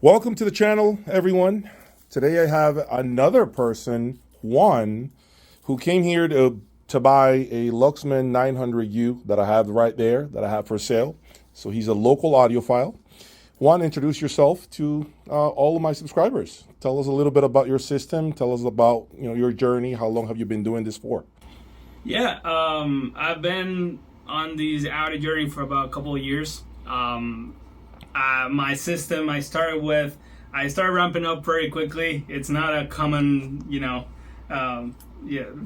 Welcome to the channel, everyone. Today I have another person, Juan, who came here to buy a Luxman 900U that I have right there, that I have for sale. So he's a local audiophile. Juan, introduce yourself to all of my subscribers. Tell us a little bit about your system. Tell us about your journey. How long have you been doing this for? Yeah, I've been on these audio journey for about a couple of years. My system I started ramping up very quickly. It's not a common,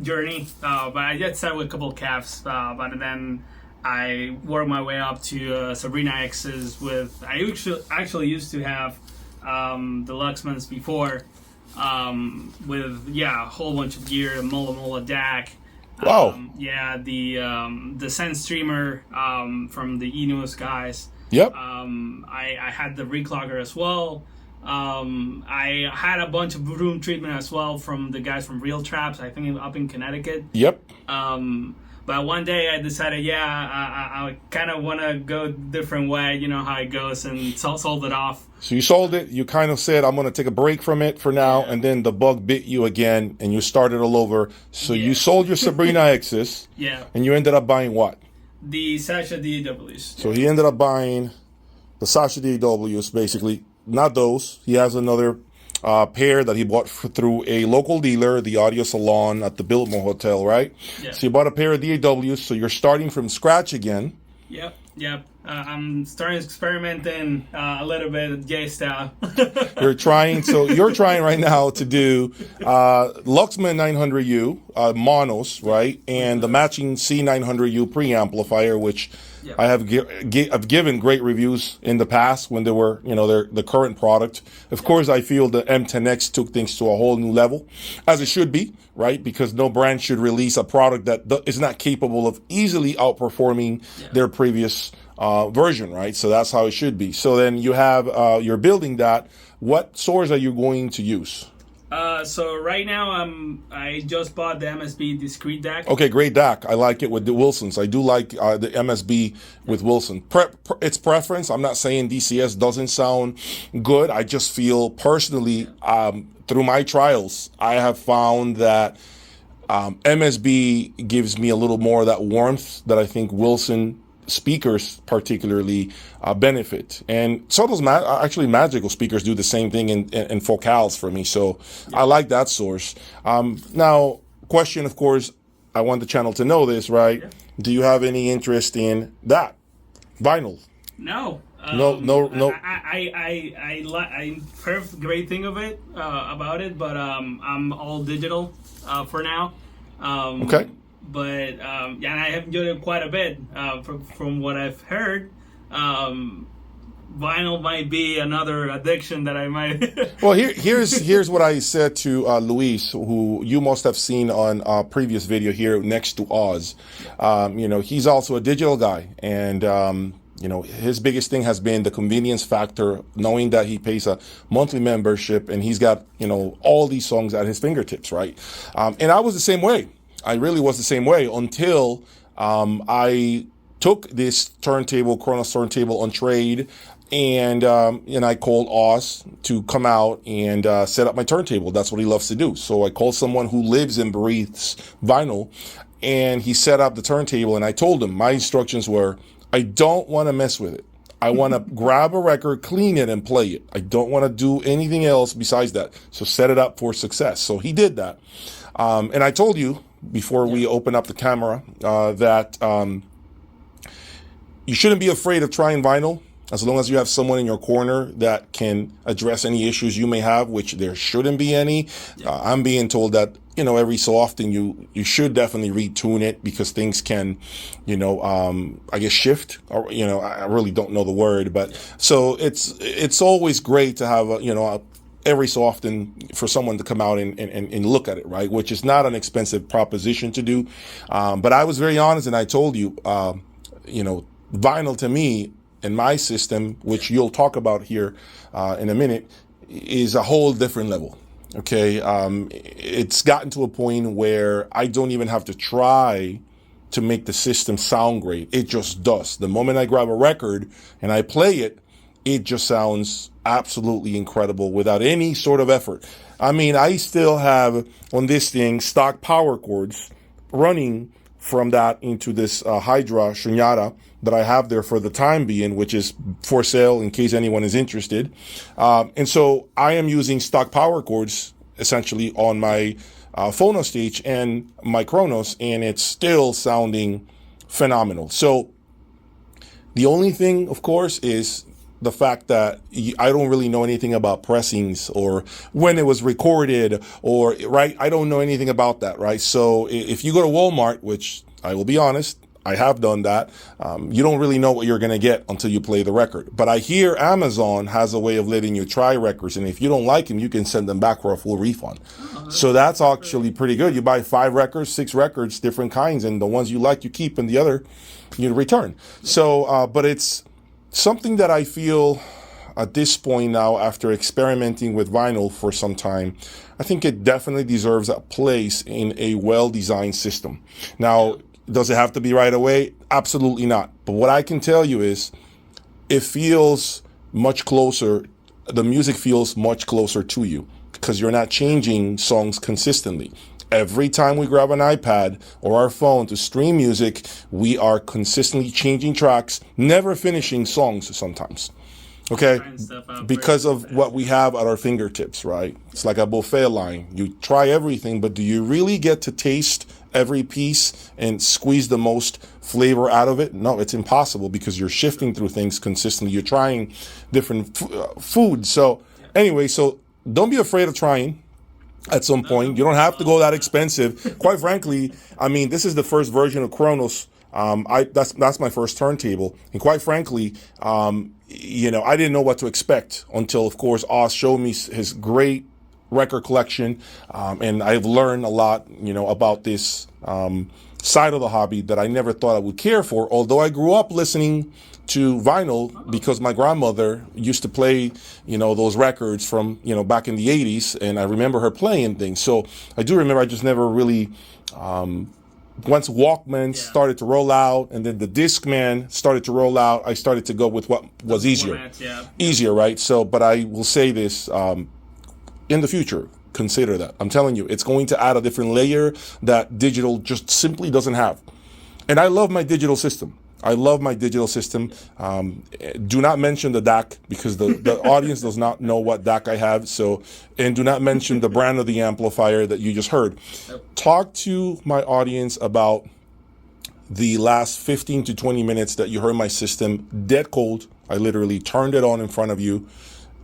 journey. But I did start with a couple of calves, but then I worked my way up to Sabrina X's with. I actually used to have the Luxmans before, with a whole bunch of gear, a Mola DAC. Wow. The Sense streamer from the Enos guys. Yep. I had the reclogger as well. I had a bunch of room treatment as well from the guys from Real Traps, I think up in Connecticut. Yep. But one day I decided, I kind of want to go different way, you know how it goes, and sold it off. So you sold it, you kind of said, I'm going to take a break from it for now, and then the bug bit you again, and you started all over. So you sold your Sabrina X's, and you ended up buying what? The Sasha DAWs. So he ended up buying the Sasha DAWs, basically. Not those. He has another pair that he bought through a local dealer, the Audio Salon at the Biltmore Hotel, right? Yeah. So you bought a pair of DAWs, so you're starting from scratch again. Yep. I'm starting experimenting a little bit with J style. You're trying right now to do Luxman 900U monos, right? And the matching C900U preamplifier, which I have I've given great reviews in the past when they were, the current product. Of course, I feel the M10X took things to a whole new level, as it should be, right? Because no brand should release a product that is not capable of easily outperforming their previous version, right? So that's how it should be. So then you have, you're building that. What source are you going to use? So right now I just bought the MSB discrete DAC. Okay, great DAC. I like it with the Wilsons. I do like the MSB with Wilson. It's preference. I'm not saying DCS doesn't sound good. I just feel personally, through my trials, I have found that MSB gives me a little more of that warmth that I think Wilson speakers particularly benefit, and so does actually Magical speakers do the same thing in focals for me. So I like that source. Now, question, of course, I want the channel to know this, right? Do you have any interest in that vinyl? No. No. I heard great thing of it about it, but I'm all digital for now. Okay. But and I have enjoyed it quite a bit from what I've heard. Vinyl might be another addiction that I might. Well, here's what I said to Luis, who you must have seen on a previous video here next to Oz. He's also a digital guy, and his biggest thing has been the convenience factor, knowing that he pays a monthly membership and he's got all these songs at his fingertips, right? And I was the same way. I really was the same way until I took this turntable, Kronos turntable, on trade, and I called Oz to come out and set up my turntable. That's what he loves to do. So I called someone who lives and breathes vinyl, and he set up the turntable, and I told him my instructions were, I don't want to mess with it. I want to grab a record, clean it, and play it. I don't want to do anything else besides that. So set it up for success. So he did that. And I told you before we open up the camera that you shouldn't be afraid of trying vinyl, as long as you have someone in your corner that can address any issues you may have, which there shouldn't be any. I'm being told that every so often you should definitely retune it, because things can I guess shift, or I really don't know the word, but so it's always great to have every so often for someone to come out and look at it, right? Which is not an expensive proposition to do. But I was very honest, and I told you, vinyl to me, in my system, which you'll talk about here in a minute, is a whole different level. Okay. It's gotten to a point where I don't even have to try to make the system sound great. It just does. The moment I grab a record and I play it, it just sounds absolutely incredible without any sort of effort. I mean, I still have on this thing stock power cords running from that into this Hydra Shunyata that I have there for the time being, which is for sale in case anyone is interested. And so I am using stock power cords essentially on my phono stage and my Kronos, and it's still sounding phenomenal. So the only thing, of course, is the fact that I don't really know anything about pressings or when it was recorded or, right? I don't know anything about that, right? So if you go to Walmart, which I will be honest, I have done that, you don't really know what you're going to get until you play the record. But I hear Amazon has a way of letting you try records, and if you don't like them, you can send them back for a full refund. So that's actually pretty good. You buy 5 records, 6 records, different kinds, and the ones you like, you keep, and the other, you return. So, but it's something that I feel at this point now, after experimenting with vinyl for some time, I think it definitely deserves a place in a well-designed system. Now, does it have to be right away? Absolutely not. But what I can tell you is it feels much closer, the music feels much closer to you because you're not changing songs consistently. Every time we grab an iPad or our phone to stream music, we are consistently changing tracks, never finishing songs sometimes. Okay? Because of what we have at our fingertips, right? It's like a buffet line. You try everything, but do you really get to taste every piece and squeeze the most flavor out of it? No, it's impossible because you're shifting through things consistently. You're trying different foods. So anyway, so don't be afraid of trying. At some point, you don't have to go that expensive. Quite frankly, I mean, this is the first version of Kronos. That's my first turntable, and quite frankly, you know, I didn't know what to expect until, of course, Oz showed me his great record collection, and I've learned a lot, you know, about this side of the hobby that I never thought I would care for. Although I grew up listening to vinyl because my grandmother used to play, you know, those records from, you know, back in the 80s, and I remember her playing things. So I do remember, I just never really, once Walkman started to roll out and then the Discman started to roll out, I started to go with what was easier. Easier, right? So, but I will say this, in the future, consider that. I'm telling you, it's going to add a different layer that digital just simply doesn't have. And I love my digital system. I love my digital system. Do not mention the DAC because the audience does not know what DAC I have. So, and do not mention the brand of the amplifier that you just heard. Talk to my audience about the last 15 to 20 minutes that you heard my system dead cold. I literally turned it on in front of you.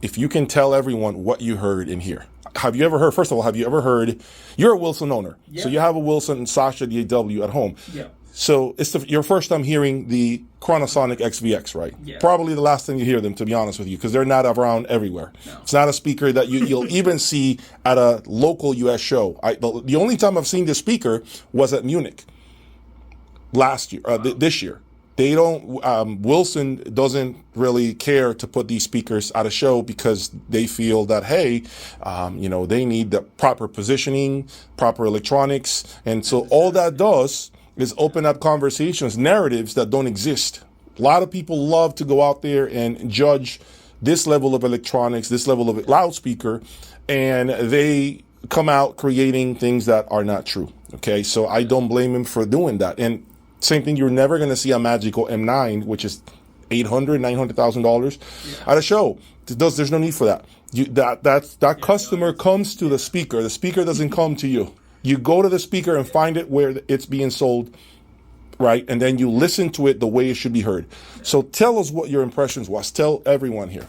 If you can tell everyone what you heard in here. Have you ever heard, first of all, have you ever heard, you're a Wilson owner. Yeah. So you have a Wilson and Sasha DAW at home. Yeah. So it's your first time hearing the Chronosonic XVX, right? Yeah. Probably the last time you hear them, to be honest with you, because they're not around everywhere. No. It's not a speaker that you'll even see at a local U.S. show. The only time I've seen this speaker was at Munich last year, this year. They don't, Wilson doesn't really care to put these speakers at a show because they feel that, hey, you know, they need the proper positioning, proper electronics. And so all that does is open up conversations, narratives that don't exist. A lot of people love to go out there and judge this level of electronics, this level of loudspeaker, and they come out creating things that are not true. Okay, so I don't blame him for doing that. And same thing, you're never going to see a Magical M9, which is $800,000 at a show. There's no need for that. That customer comes to the speaker. The speaker doesn't come to you. You go to the speaker and find it where it's being sold, right? And then you listen to it the way it should be heard. So tell us what your impressions was. Tell everyone here.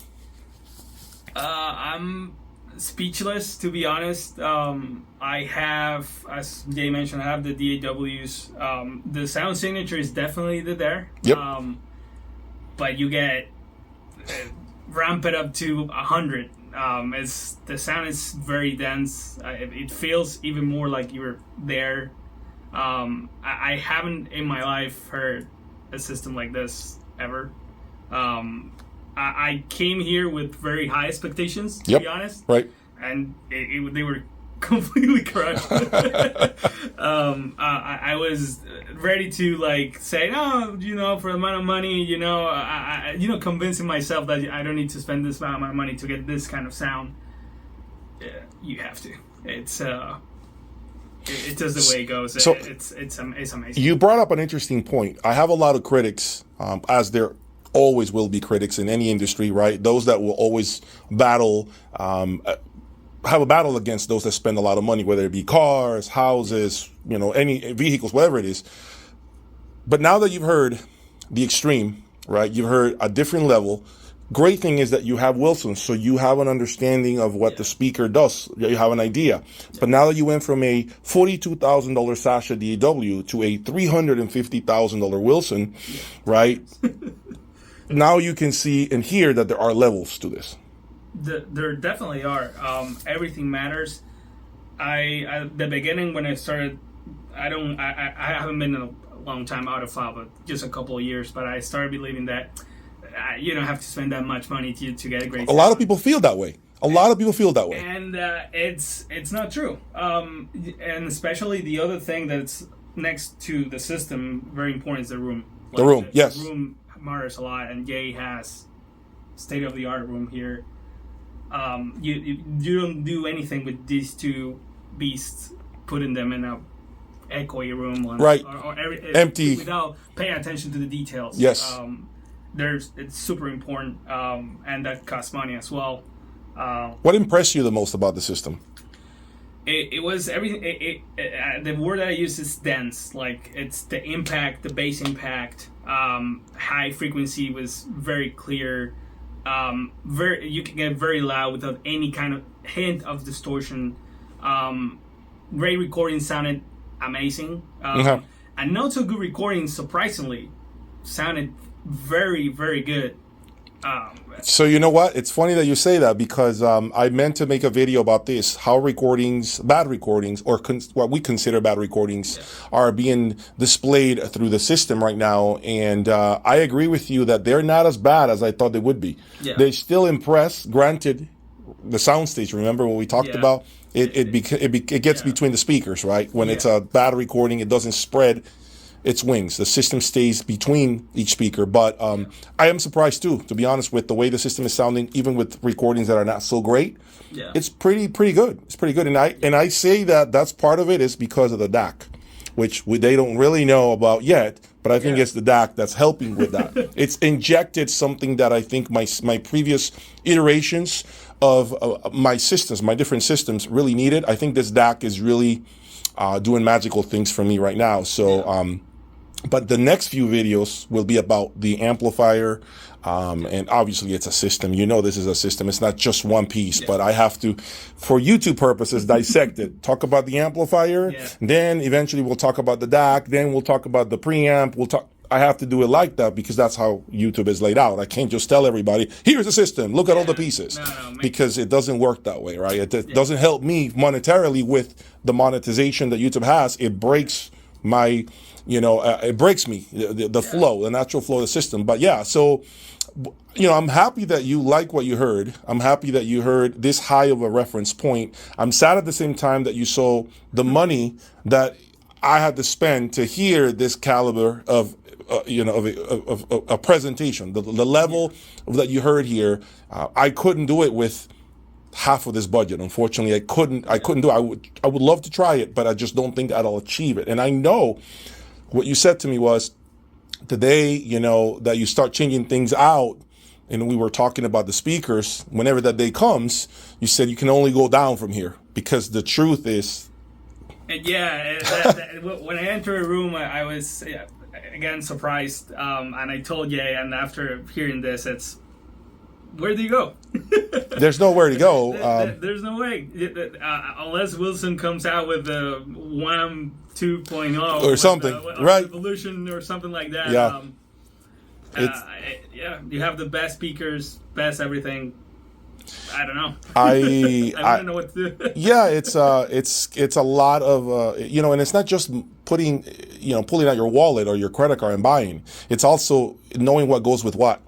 I'm speechless, to be honest. I have, as Jay mentioned, I have the DAWs. The sound signature is definitely there. Yep. But you get ramp it up to 100. The sound is very dense. It feels even more like you're there. I haven't in my life heard a system like this ever. I came here with very high expectations, to be honest. Right. And they were completely crushed. I was ready to like say, no, for the amount of money, convincing myself that I don't need to spend this amount of money to get this kind of sound. Yeah, you have to. It's just the way it goes. So it's amazing. You brought up an interesting point. I have a lot of critics, as there always will be critics in any industry, right? Those that will always battle, have a battle against those that spend a lot of money, whether it be cars, houses, any vehicles, whatever it is. But now that you've heard the extreme, right? You've heard a different level. Great thing is that you have Wilson, so you have an understanding of what the speaker does. You have an idea. But now that you went from a $42,000 Sasha DAW to a $350,000 Wilson, right? Now you can see and hear that there are levels to this. There definitely are. Everything matters. At the beginning when I started, I haven't been in a long time audiophile, but just a couple of years. But I started believing that you don't have to spend that much money to get a great sound. A lot of people feel that way. And it's not true. And especially the other thing that's next to the system, very important, is the room. The room, yes. The room matters a lot, and Jay has state-of-the-art room here. You don't do anything with these two beasts, putting them in a echoey room, right? Or empty, without paying attention to the details. Yes. It's super important, and that costs money as well. What impressed you the most about the system? It was everything. The word that I use is dense. Like, it's the impact, the bass impact. High frequency was very clear. You can get very loud without any kind of hint of distortion. Great recording, sounded amazing. And not so good recording, surprisingly, sounded very, very good. So you know what? It's funny that you say that, because I meant to make a video about this, how bad recordings, or what we consider bad recordings, are being displayed through the system right now. And I agree with you that they're not as bad as I thought they would be. Yeah. They still impress. Granted, the soundstage, remember what we talked about? It gets between the speakers, right? When it's a bad recording, it doesn't spread its wings. The system stays between each speaker. But I am surprised too, to be honest, with the way the system is sounding, even with recordings that are not so great. Yeah. It's pretty good. It's pretty good. And I say that's part of it is because of the DAC, which they don't really know about yet, but I think it's the DAC that's helping with that. It's injected something that I think my previous iterations of my systems, my different systems, really needed. I think this DAC is really doing magical things for me right now. So, but the next few videos will be about the amplifier, and obviously it's a system. This is a system. It's not just one piece, but I have to, for YouTube purposes, dissect it. Talk about the amplifier, then eventually we'll talk about the DAC, then we'll talk about the preamp. I have to do it like that because that's how YouTube is laid out. I can't just tell everybody, here's the system, look at all the pieces, because it doesn't work that way, right? It doesn't help me monetarily with the monetization that YouTube has. It breaks my, it breaks me, the flow, the natural flow of the system. But so, I'm happy that you like what you heard. I'm happy that you heard this high of a reference point. I'm sad at the same time that you saw the money that I had to spend to hear this caliber of a presentation. The level that you heard here, I couldn't do it with half of this budget. Unfortunately, I couldn't do it. I would love to try it, but I just don't think I'll achieve it. And I know what you said to me was today, that you start changing things out. And we were talking about the speakers. Whenever that day comes, you said you can only go down from here, because the truth is. And when I entered a room, I was again surprised, and I told Jay, and after hearing this, it's, where do you go? There's nowhere to go. There's no way, unless Wilson comes out with the WAM 2.0 or something, right? Evolution or something like that. You have the best speakers, best everything. I don't know. I don't know what to do. It's a lot of and it's not just pulling out your wallet or your credit card and buying. It's also knowing what goes with what.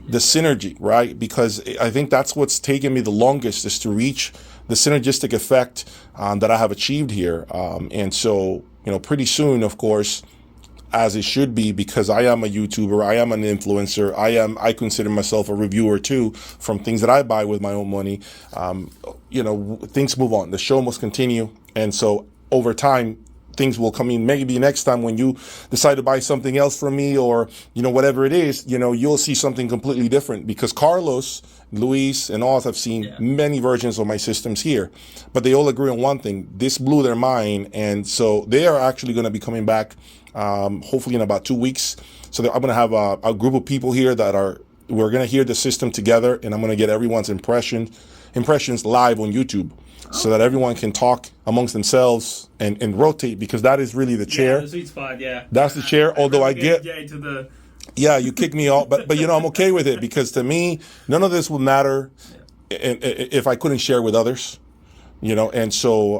the synergy, right? Because I think that's what's taken me the longest, is to reach the synergistic effect that I have achieved here. And so, pretty soon, of course, as it should be, because I am a YouTuber, I am an influencer, I consider myself a reviewer too, from things that I buy with my own money. Things move on. The show must continue. And so over time, things will come in. Maybe next time when you decide to buy something else from me, or, whatever it is, you'll see something completely different, because Carlos, Luis, and Oz have seen many versions of my systems here, but they all agree on one thing. This blew their mind. And so they are actually going to be coming back, hopefully in about 2 weeks. So I'm going to have a group of people here we're going to hear the system together, and I'm going to get everyone's impressions live on YouTube. So that everyone can talk amongst themselves and rotate, because that is really the chair. Yeah, the sweet spot, yeah. That's the chair, although I get... Yeah, you kick me off, but I'm okay with it, because to me, none of this will matter if I couldn't share with others, and so,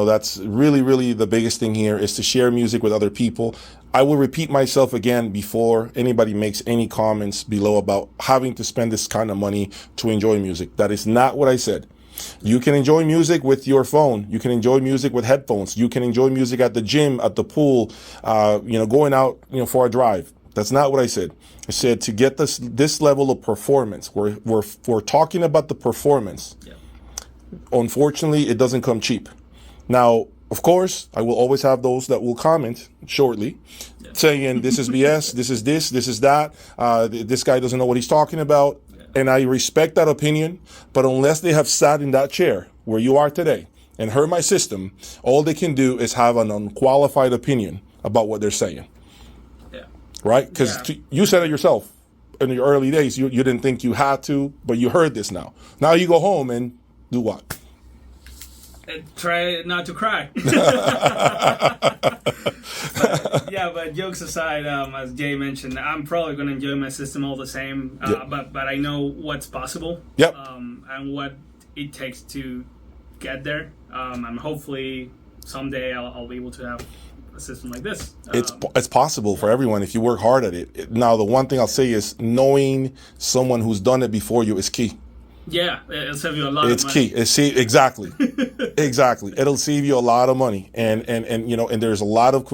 that's really, really the biggest thing here, is to share music with other people. I will repeat myself again before anybody makes any comments below about having to spend this kind of money to enjoy music. That is not what I said. You can enjoy music with your phone. You can enjoy music with headphones. You can enjoy music at the gym, at the pool, going out, for a drive. That's not what I said. I said to get this level of performance. We're talking about the performance. Yeah. Unfortunately, it doesn't come cheap. Now, of course, I will always have those that will comment shortly, saying this is BS, this is that. This guy doesn't know what he's talking about. And I respect that opinion, but unless they have sat in that chair where you are today and heard my system, all they can do is have an unqualified opinion about what they're saying. Yeah. Right? Because you said it yourself in your early days. You didn't think you had to, but you heard this now. Now you go home and do what? Try not to cry. But jokes aside, as Jay mentioned, I'm probably going to enjoy my system all the same. But I know what's possible. Yep. And what it takes to get there. And hopefully someday I'll be able to have a system like this. It's possible for everyone if you work hard at it. Now, the one thing I'll say is knowing someone who's done it before you is key. Yeah, it'll save you a lot of money. It's key. Exactly. Exactly. It'll save you a lot of money. And there's a lot of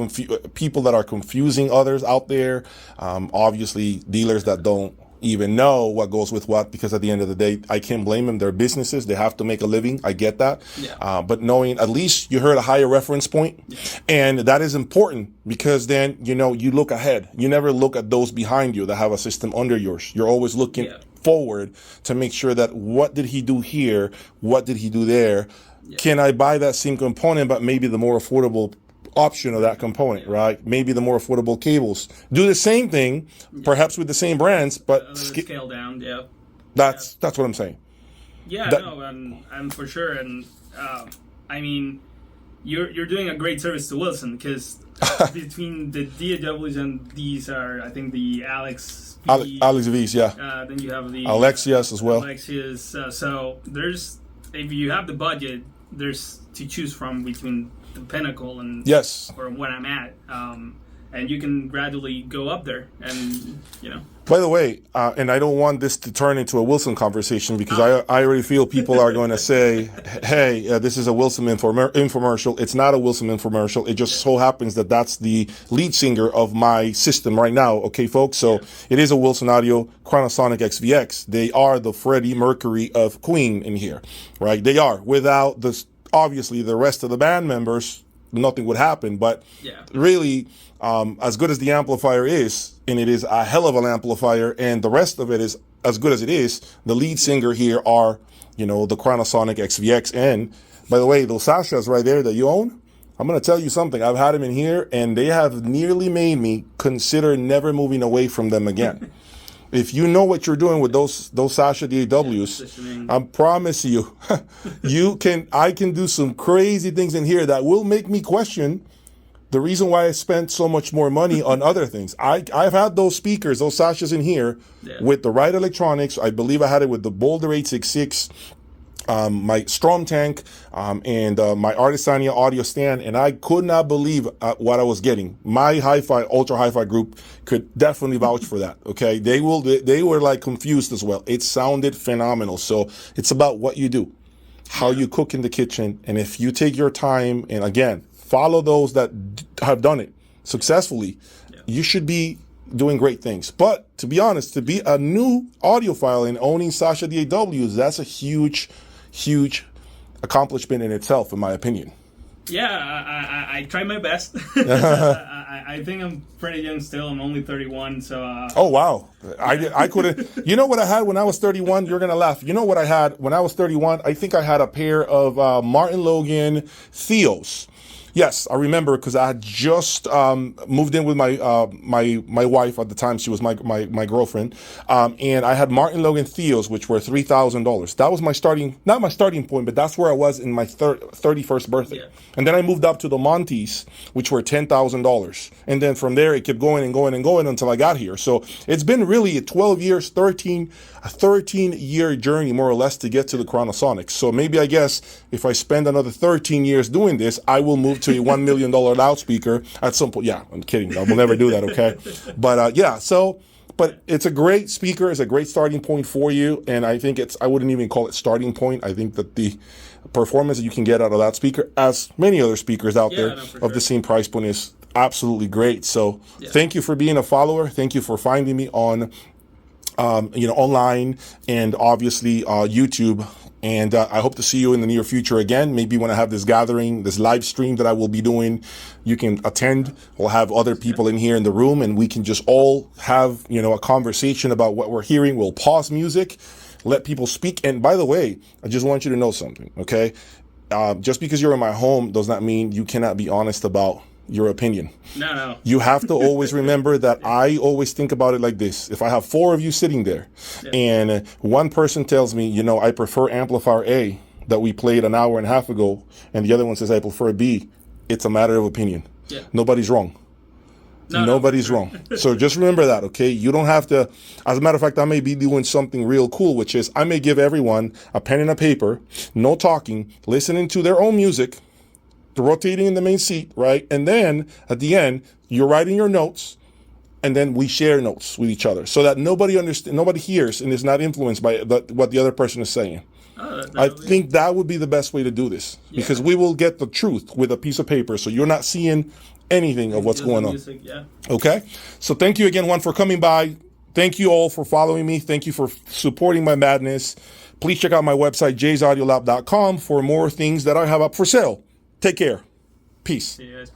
people that are confusing others out there. Obviously, dealers that don't even know what goes with what, because at the end of the day, I can't blame them. They're businesses. They have to make a living. I get that. Yeah. But knowing at least you heard a higher reference point, and that is important, because then, you look ahead. You never look at those behind you that have a system under yours. You're always looking forward to make sure that what did he do here? What did he do there? Yeah. Can I buy that same component, but maybe the more affordable option of that component, right? Maybe the more affordable cables. Do the same thing, perhaps with the same brands, but scale down. Yeah, that's what I'm saying. Yeah, and for sure, and I mean, you're doing a great service to Wilson, because between the DAWs and these are, I think, the Alex V's, yeah. Then you have the Alexias as well. Alexias. So if you have the budget, there's to choose from between the Pinnacle and or what I'm at, and you can gradually go up there, and By the way, and I don't want this to turn into a Wilson conversation, because I already feel people are going to say, hey, this is a Wilson infomercial. It's not a Wilson infomercial. It just so happens that that's the lead singer of my system right now. Okay, folks? So it is a Wilson Audio Chronosonic XVX. They are the Freddie Mercury of Queen in here, right? They are. Without obviously the rest of the band members, nothing would happen. But really, as good as the amplifier is, and it is a hell of an amplifier, and the rest of it is as good as it is, the lead singer here are, the Chronosonic XVX. And by the way, those Sashas right there that you own, I'm going to tell you something. I've had them in here, and they have nearly made me consider never moving away from them again. If you know what you're doing with those Sasha DAWs, I promise you, I can do some crazy things in here that will make me question the reason why I spent so much more money on other things. I've had those speakers, those Sashas in here with the right electronics. I believe I had it with the Boulder 866. my Strom tank, and my Artisania audio stand, and I could not believe what I was getting. My hi-fi, ultra hi-fi group could definitely vouch for that. Okay, they were like confused as well. It sounded phenomenal. So it's about what you do, how you cook in the kitchen, and if you take your time and again follow those that have done it successfully, you should be doing great things. But to be honest, to be a new audiophile and owning Sasha DAWs, that's a huge accomplishment in itself, in my opinion. Yeah, I try my best. I think I'm pretty young still. I'm only 31, so... Oh, wow. I couldn't... You know what I had when I was 31? You're going to laugh. You know what I had when I was 31? I think I had a pair of Martin Logan Theos. Yes, I remember because I had just moved in with my wife at the time. She was my girlfriend, and I had Martin Logan Theos, which were $3,000. That was not my starting point, but that's where I was in my 31st birthday. Yeah. And then I moved up to the Montes, which were $10,000, and then from there it kept going and going and going until I got here. So it's been really a 13-year journey, more or less, to get to the Chronosonics. So maybe, I guess, if I spend another 13 years doing this, I will move to a $1 million loudspeaker at some point. Yeah, I'm kidding. I will never do that, okay? But but it's a great speaker. It's a great starting point for you. And I think I wouldn't even call it starting point. I think that the performance that you can get out of that speaker, as many other speakers out there of the same price point, is absolutely great. So thank you for being a follower. Thank you for finding me on online and obviously YouTube. And I hope to see you in the near future again. Maybe when I have this gathering, this live stream that I will be doing, you can attend. We'll have other people in here in the room, and we can just all have, a conversation about what we're hearing. We'll pause music, let people speak. And by the way, I just want you to know something, okay? Just because you're in my home does not mean you cannot be honest about your opinion. No. You have to always remember that I always think about it like this. If I have 4 of you sitting there and one person tells me, I prefer amplifier A that we played an hour and a half ago, and the other one says I prefer B, it's a matter of opinion. Yeah. Nobody's wrong. Nobody's wrong. So just remember that, okay? You don't have to. As a matter of fact, I may be doing something real cool, which is I may give everyone a pen and a paper, no talking, listening to their own music, rotating in the main seat, right? And then at the end, you're writing your notes, and then we share notes with each other so that nobody hears and is not influenced by what the other person is saying. I think that would be the best way to do this, because we will get the truth with a piece of paper, so you're not seeing anything of what's going on. Okay? So thank you again, Juan, for coming by. Thank you all for following me. Thank you for supporting my madness. Please check out my website, jaysaudiolab.com, for more things that I have up for sale. Take care. Peace. See you guys.